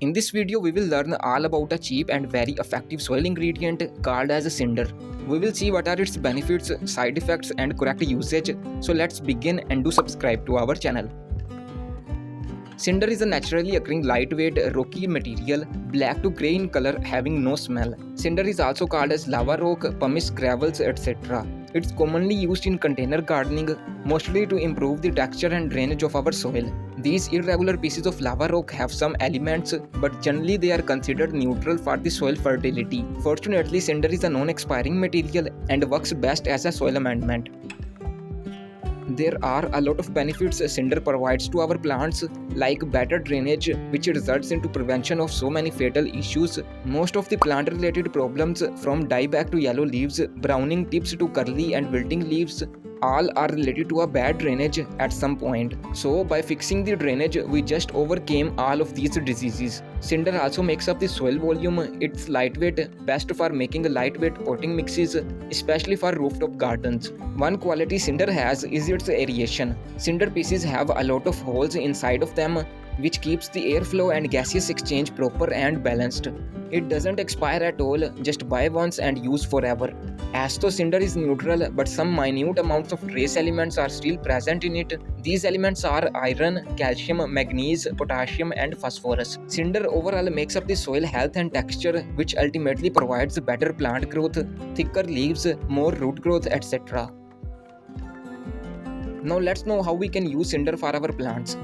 In this video, we will learn all about a cheap and very effective soil ingredient called as cinder. We will see what are its benefits, side effects and correct usage. So let's begin and do subscribe to our channel. Cinder is a naturally occurring lightweight rocky material, black to grey in color, having no smell. Cinder is also called as lava rock, pumice, gravels, etc. It's commonly used in container gardening, mostly to improve the texture and drainage of our soil. These irregular pieces of lava rock have some elements, but generally they are considered neutral for the soil fertility. Fortunately, cinder is a non-expiring material and works best as a soil amendment. There are a lot of benefits cinder provides to our plants, like better drainage, which results into prevention of so many fatal issues. Most of the plant-related problems, from dieback to yellow leaves, browning tips to curly and wilting leaves, all are related to a bad drainage at some point. So by fixing the drainage, we just overcame all of these diseases. Cinder also makes up the soil volume. It's lightweight, best for making lightweight potting mixes, especially for rooftop gardens. One quality cinder has is its aeration. Cinder pieces have a lot of holes inside of them, which keeps the airflow and gaseous exchange proper and balanced. It doesn't expire at all, just buy once and use forever. As though cinder is neutral, but some minute amounts of trace elements are still present in it. These elements are iron, calcium, manganese, potassium and phosphorus. Cinder overall makes up the soil health and texture, which ultimately provides better plant growth, thicker leaves, more root growth, etc. Now let's know how we can use cinder for our plants.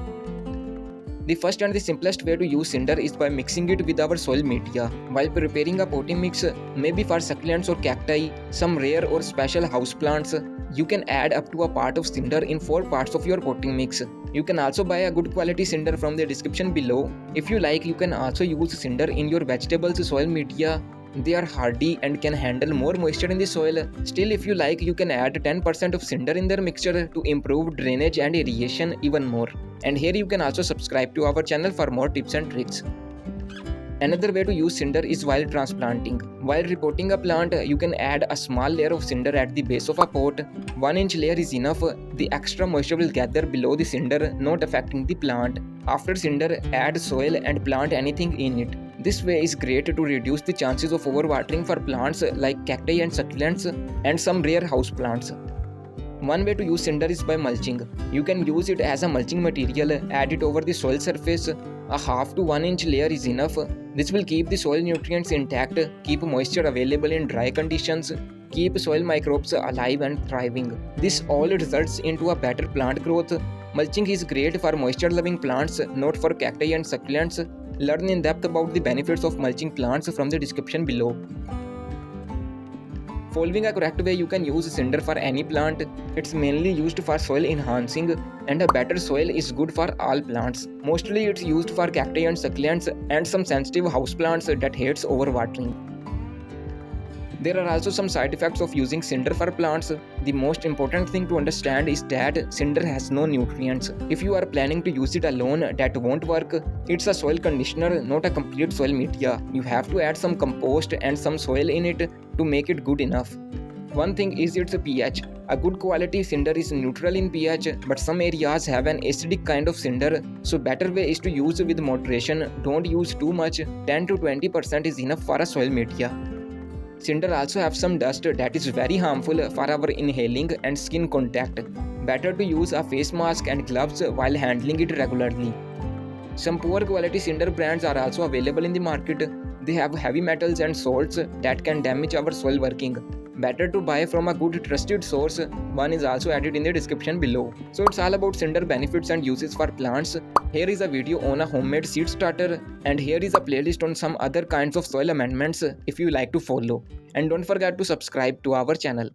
The first and the simplest way to use cinder is by mixing it with our soil media. While preparing a potting mix, maybe for succulents or cacti, some rare or special houseplants, you can add up to a part of cinder in 4 parts of your potting mix. You can also buy a good quality cinder from the description below. If you like, you can also use cinder in your vegetables soil media. They are hardy and can handle more moisture in the soil. Still, if you like, you can add 10% of cinder in their mixture to improve drainage and irrigation even more. And here you can also subscribe to our channel for more tips and tricks. Another way to use cinder is while transplanting. While repotting a plant, you can add a small layer of cinder at the base of a pot. 1-inch layer is enough. The extra moisture will gather below the cinder, not affecting the plant. After cinder, add soil and plant anything in it. This way is great to reduce the chances of overwatering for plants like cacti and succulents and some rare houseplants. One way to use cinder is by mulching. You can use it as a mulching material, add it over the soil surface. A half to 1-inch layer is enough. This will keep the soil nutrients intact, keep moisture available in dry conditions, keep soil microbes alive and thriving. This all results into a better plant growth. Mulching is great for moisture-loving plants, not for cacti and succulents. Learn in depth about the benefits of mulching plants from the description below. Following a correct way, you can use cinder for any plant. It's mainly used for soil enhancing, and a better soil is good for all plants. Mostly it's used for cacti and succulents and some sensitive houseplants that hates overwatering. There are also some side effects of using cinder for plants. The most important thing to understand is that cinder has no nutrients. If you are planning to use it alone, that won't work. It's a soil conditioner, not a complete soil media. You have to add some compost and some soil in it to make it good enough. One thing is its pH. A good quality cinder is neutral in pH, but some areas have an acidic kind of cinder, so better way is to use with moderation. Don't use too much. 10 to 20% is enough for a soil media. Cinder also have some dust that is very harmful for our inhaling and skin contact. Better to use a face mask and gloves while handling it regularly. Some poor quality cinder brands are also available in the market. They have heavy metals and salts that can damage our soil working. Better to buy from a good trusted source. One is also added in the description below. So it's all about cinder benefits and uses for plants. Here is a video on a homemade seed starter, and here is a playlist on some other kinds of soil amendments if you like to follow. And don't forget to subscribe to our channel.